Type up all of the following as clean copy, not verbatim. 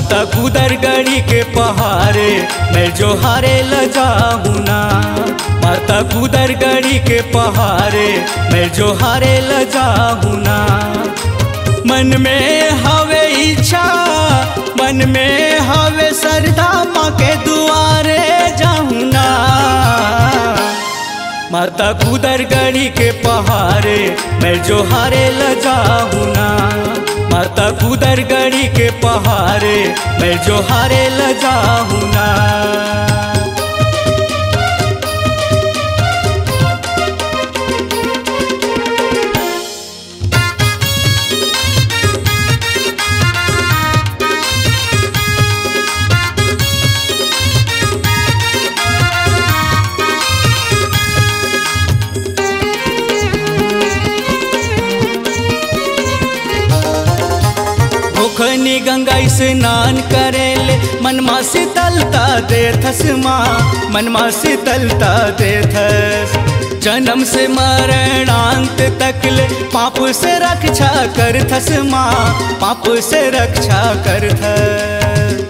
माता कुदर गढ़ी के पहाड़े मैं जो हारे ल जाऊँ ना। माता कुदर गढ़ी के पहाड़े मैं जो हारे ल जाऊँ ना। मन में हवे इच्छा, मन में हवे श्रद्धा, माँ के दुआरे जाऊँ ना। माता कुदर गढ़ी के पहाड़े मैं जो हारे ल जाऊँ ना। माता कुदर गढ़ी के पहाड़े मैं जो हारे ल जाऊँ ना। खनी गंगा स्नान करेले मनमा शीतलता देथस माँ, मनमा शीतलता देथस। जन्म से मरणांत तकले पाप से रक्षा करथस माँ, पाप से रक्षा करथस।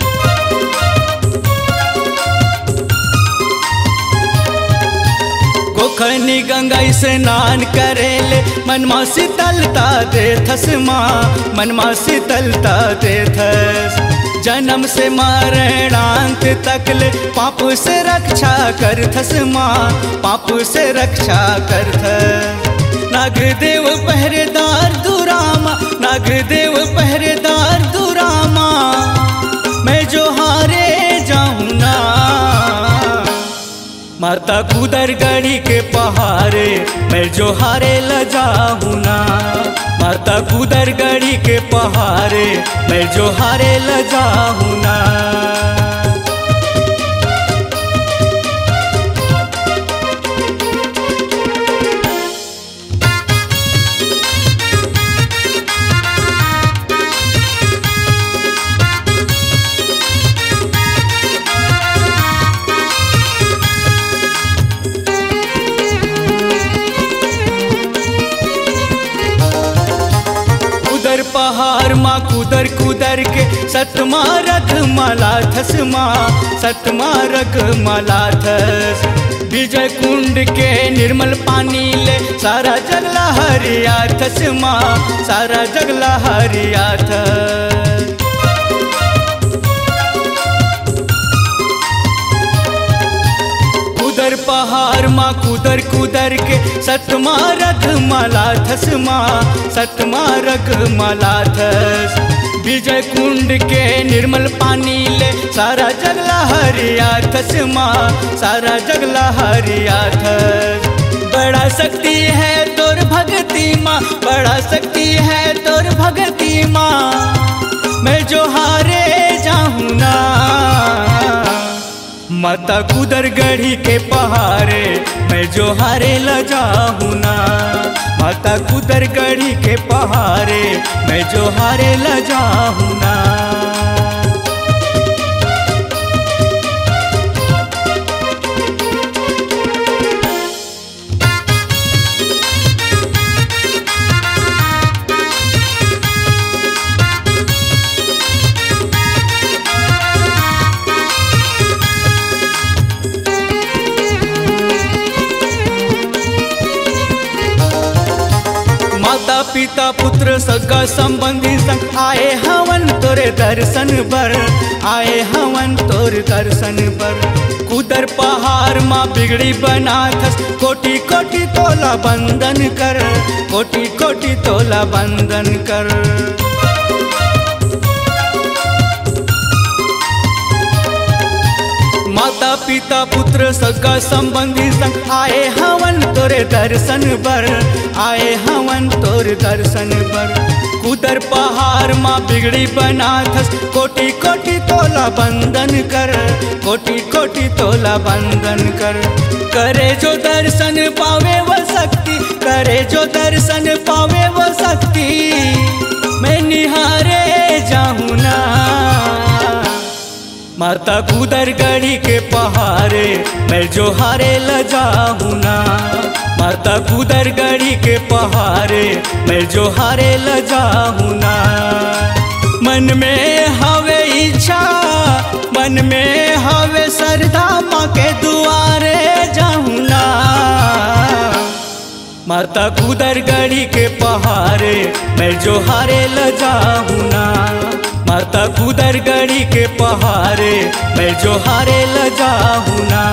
गोखनी गंगा स्नान करेले मनमा शीतलता देथस माँ, मनमा शीतलता देथस। जन्म से मरणांत तकले पाप से रक्षा करथस माँ, पाप से रक्षा करथस। नागदेव पहरेदार दुरामा, नागदेव पहरेदार दुरामा मैं जो हारे जाऊँ ना। माता कुदर गढ़ी के पहाड़े मैं जो हारे ल जाऊँ ना। माता कुदर गढ़ी के पहाड़े मैं जो हारे ल जाऊँ ना। पहाड़ माँ कुदर कुदर के सतमा रख मलाथस माँ, सतमा रख मलाथस। विजय कुंड के निर्मल पानी ले सारा जगला हरियाथस माँ, सारा जगला हरियाथस। कुदर पहाड़ माँ कुदर कुदर के सतमा रख मलाथस माँ, सतमा रख मलाथस। विजय कुंड के निर्मल पानी ले सारा जगला हरियाथस माँ, सारा जगला हरियाथस। बड़ा शक्ति है तोर भगती माँ, बड़ा शक्ति है तोर भगती माँ मैं जो हारे जाऊँ ना। माता कुदर गढ़ी के पहाड़े मैं जो हारे ल जाऊँ ना। माता कुदर गढ़ी के पहाड़े मैं जो हारे ल जाऊँ ना। माता पिता पुत्र सगा संबंधी संग आए हवन तोरे दर्शन पर, आए हवन तोर दर्शन पर। कुदर पहाड़ माँ बिगड़ी बनाथस कोटि कोटि तोला बंदन कर, कोटि कोटि तोला बंदन कर। माता पिता पुत्र सगा संबंधी संग आए हवन तोरे दर्शन पर, आए हवन तोर दर्शन पर। कुदर पहाड़ माँ बिगड़ी बनाथस कोटि कोटि तोला बंदन कर, कोटि कोटि तोला बंदन कर। करे जो दर्शन पावे वो शक्ति, करे जो दर्शन पावे वो शक्ति मैं निहारे जाऊँ ना। माता कुदर गढ़ी के पहाड़े मैं जो हारे ल जाऊँ ना। माता कुदर गढ़ी के पहाड़े मैं जो हारे ल जाऊँ ना। मन में हवे इच्छा मन में हवे श्रद्धा माँ के दुआरे जाऊँ ना। माता कुदर गढ़ी के पहाड़े मैं जो हारे ल जाऊँ ना। माता कुदर गढ़ी के पहाड़े मैं जो हारे ल जाऊँ ना।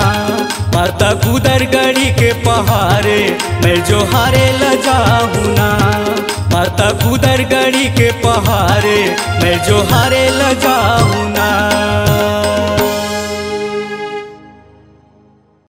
माता कुदर गढ़ी के पहाड़े मैं जो हारे ल जाऊँ ना। माता कुदर गढ़ी के पहाड़े मैं जो हारे ल जाऊँ।